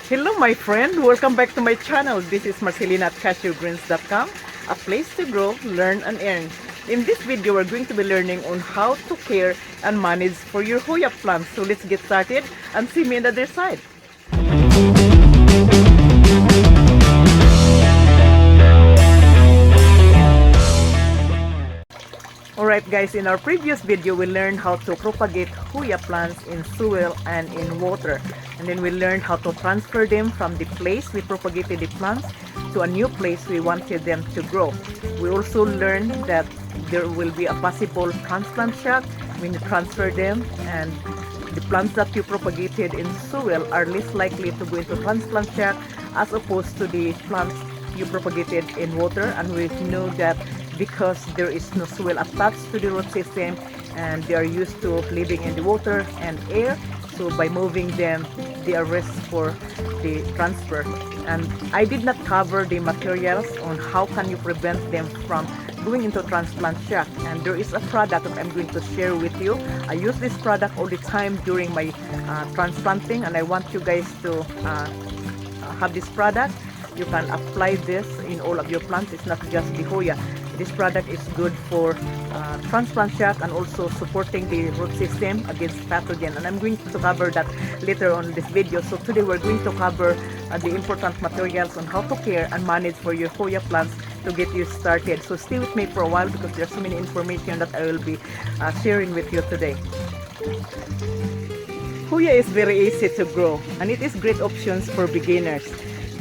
Hello my friend, welcome back to my channel. This is Marcelina at cashewgreens.com, a place to grow, learn and earn. In this video, we're going to be learning on how to care and manage for your HOYA plants. So let's get started and see me on the other side. Alright guys, in our previous video, we learned how to propagate HOYA plants in soil and in water. And then we learned how to transfer them from the place we propagated the plants to a new place we wanted them to grow. We also learned that there will be a possible transplant shock when you transfer them, and the plants that you propagated in soil are less likely to go into transplant shock as opposed to the plants you propagated in water. And we know that because there is no soil attached to the root system and they are used to living in the water and air, so by moving them they are risk for the transfer. And I did not cover the materials on how can you prevent them from going into transplant shock, and there is a product that I'm going to share with you. I use this product all the time during my transplanting, and I want you guys to have this product. You can apply this in all of your plants. It's not just the HOYA. This product is good for transplant shock and also supporting the root system against pathogen, and I'm going to cover that later on in this video. So today we're going to cover the important materials on how to care and manage for your HOYA plants to get you started. So stay with me for a while because there's so many information that I will be sharing with you today. HOYA is very easy to grow and it is great options for beginners.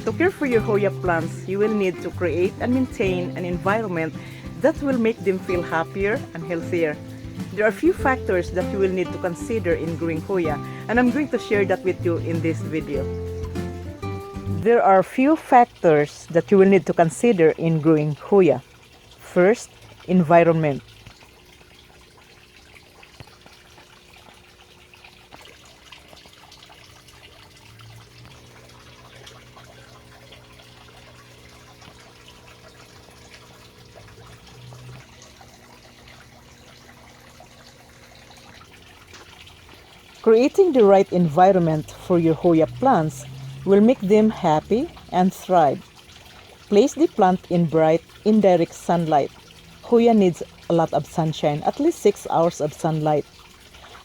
To care for your HOYA plants, you will need to create and maintain an environment that will make them feel happier and healthier. There are a few factors that you will need to consider in growing HOYA, and I'm going to share that with you in this video. There are a few factors that you will need to consider in growing HOYA. First, environment. Creating the right environment for your HOYA plants will make them happy and thrive. Place the plant in bright, indirect sunlight. HOYA needs a lot of sunshine, at least 6 hours of sunlight.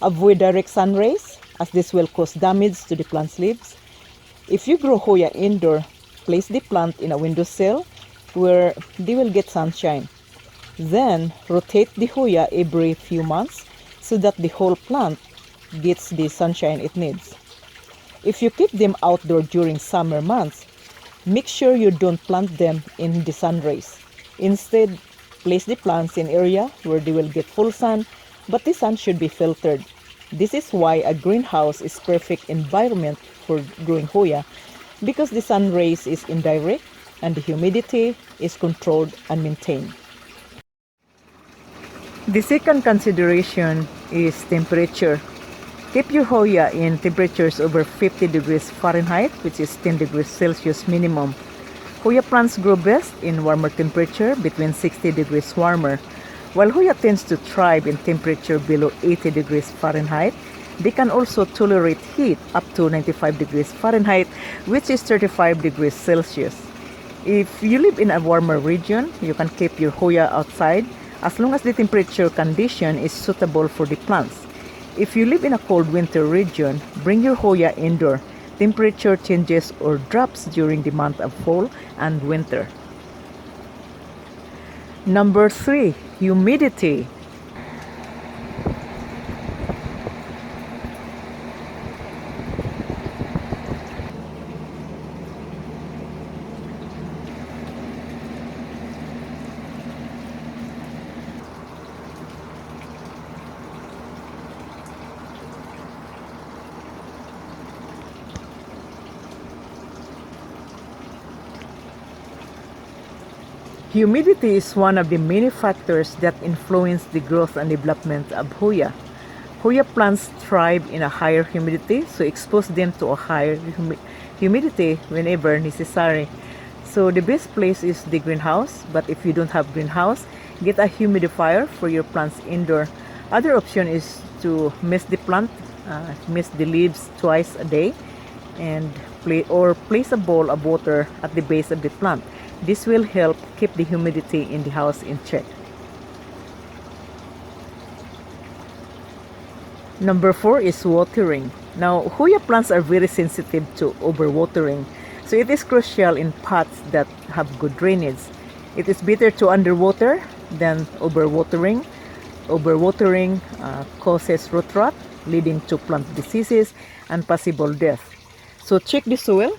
Avoid direct sun rays, as this will cause damage to the plant's leaves. If you grow HOYA indoor, place the plant in a windowsill where they will get sunshine. Then rotate the HOYA every few months so that the whole plant gets the sunshine it needs. If you keep them outdoor during summer months, make sure you don't plant them in the sun rays. Instead, place the plants in area where they will get full sun, but the sun should be filtered. This is why a greenhouse is perfect environment for growing HOYA, because the sun rays is indirect and the humidity is controlled and maintained. The second consideration is temperature. Keep your HOYA in temperatures over 50 degrees Fahrenheit, which is 10 degrees Celsius minimum. HOYA plants grow best in warmer temperature, between 60 degrees warmer. While HOYA tends to thrive in temperature below 80 degrees Fahrenheit, they can also tolerate heat up to 95 degrees Fahrenheit, which is 35 degrees Celsius. If you live in a warmer region, you can keep your HOYA outside as long as the temperature condition is suitable for the plants. If you live in a cold winter region, bring your HOYA indoor. Temperature changes or drops during the month of fall and winter. Number 3, humidity. Humidity is one of the many factors that influence the growth and development of HOYA. HOYA plants thrive in a higher humidity, so expose them to a higher humidity whenever necessary. So the best place is the greenhouse, but if you don't have greenhouse, get a humidifier for your plants indoor. Other option is to mist the plant, mist the leaves twice a day. and place a bowl of water at the base of the plant. This will help keep the humidity in the house in check. Number 4 is watering. Now, HOYA plants are very sensitive to overwatering, so it is crucial in pots that have good drainage. It is better to underwater than overwatering. Overwatering causes root rot, leading to plant diseases and possible death. So check the soil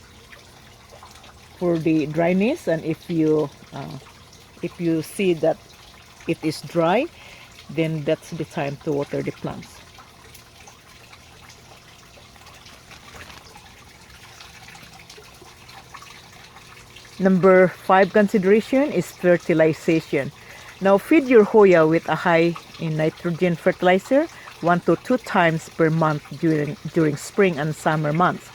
for the dryness, and if you see that it is dry, then that's the time to water the plants. Number 5 consideration is fertilization. Now feed your HOYA with a high in nitrogen fertilizer 1 to 2 times per month during spring and summer months.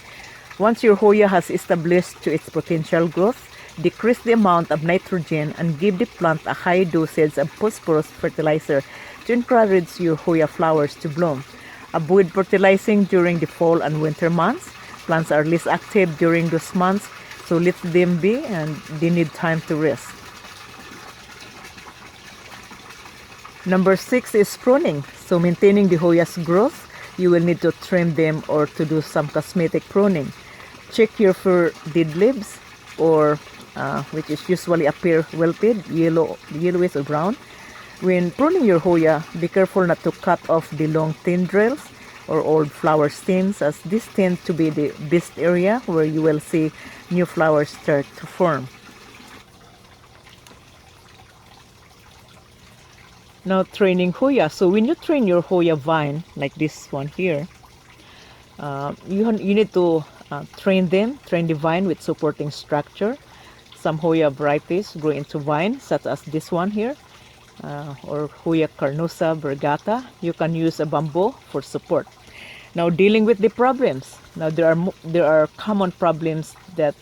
Once your HOYA has established to its potential growth, decrease the amount of nitrogen and give the plant a high dosage of phosphorus fertilizer to encourage your HOYA flowers to bloom. Avoid fertilizing during the fall and winter months. Plants are less active during those months, so let them be, and they need time to rest. Number 6 is pruning. So maintaining the HOYA's growth, you will need to trim them or to do some cosmetic pruning. Check your fir dead leaves, or which is usually appear wilted, yellowish or brown. When pruning your HOYA, be careful not to cut off the long tendrils or old flower stems, as this tends to be the best area where you will see new flowers start to form. Now, training HOYA. So when you train your HOYA vine, like this one here, you need to train the vine with supporting structure. Some HOYA varieties grow into vine, such as this one here, or HOYA carnosa vergata. You can use a bamboo for support. Now, dealing with the problems. Now, there are common problems that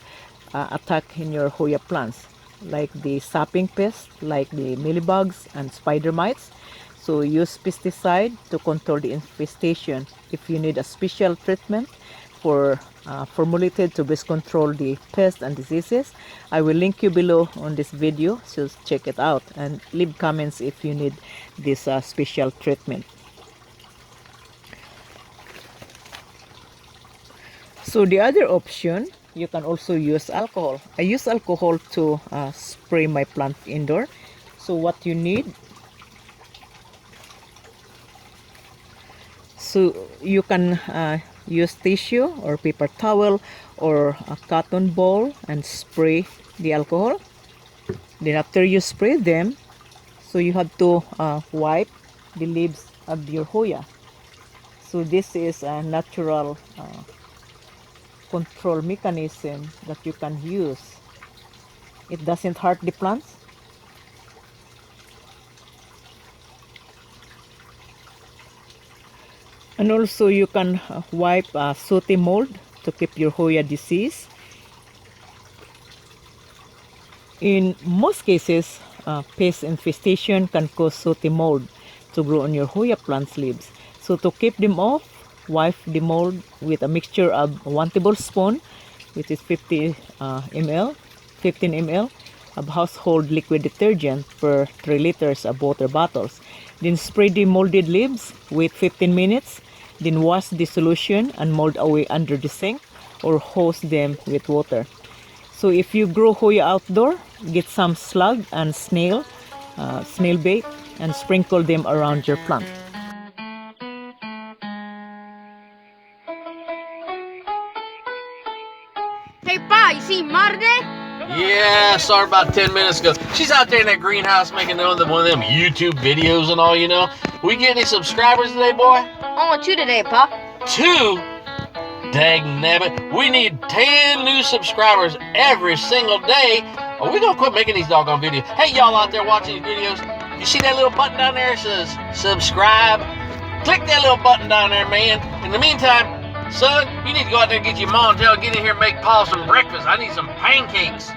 attack in your HOYA plants, like the sapping pest, like the mealybugs and spider mites. So use pesticide to control the infestation. If you need a special treatment for formulated to best control the pests and diseases, I will link you below on this video, so check it out and leave comments if you need this special treatment. So the other option, you can also use alcohol. I use alcohol to spray my plant indoor. So what you need, so you can use tissue or paper towel or a cotton ball and spray the alcohol. Then after you spray them, so you have to wipe the leaves of your HOYA. So this is a natural control mechanism that you can use. It doesn't hurt the plants. And also you can wipe sooty mold to keep your HOYA disease. In most cases, pest infestation can cause sooty mold to grow on your HOYA plant's leaves. So to keep them off, wipe the mold with a mixture of 1 tablespoon, which is 15 ml of household liquid detergent per 3 liters of water bottles. Then spray the molded leaves, wait 15 minutes, then wash the solution and mold away under the sink or hose them with water. So if you grow HOYA outdoor, get some slug and snail bait and sprinkle them around your plant. Hey, Pa, you see Marde? Yeah, I saw her about 10 minutes ago. She's out there in that greenhouse making one of them YouTube videos and all, you know. We get any subscribers today, boy? Only 2 today, Pa. 2? Dang nabbit. We need 10 new subscribers every single day, or we gonna quit making these doggone videos. Hey, y'all out there watching these videos, you see that little button down there that says subscribe? Click that little button down there, man. In the meantime, son, you need to go out there and get your mom and tell her, get in here and make Pa some breakfast. I need some pancakes.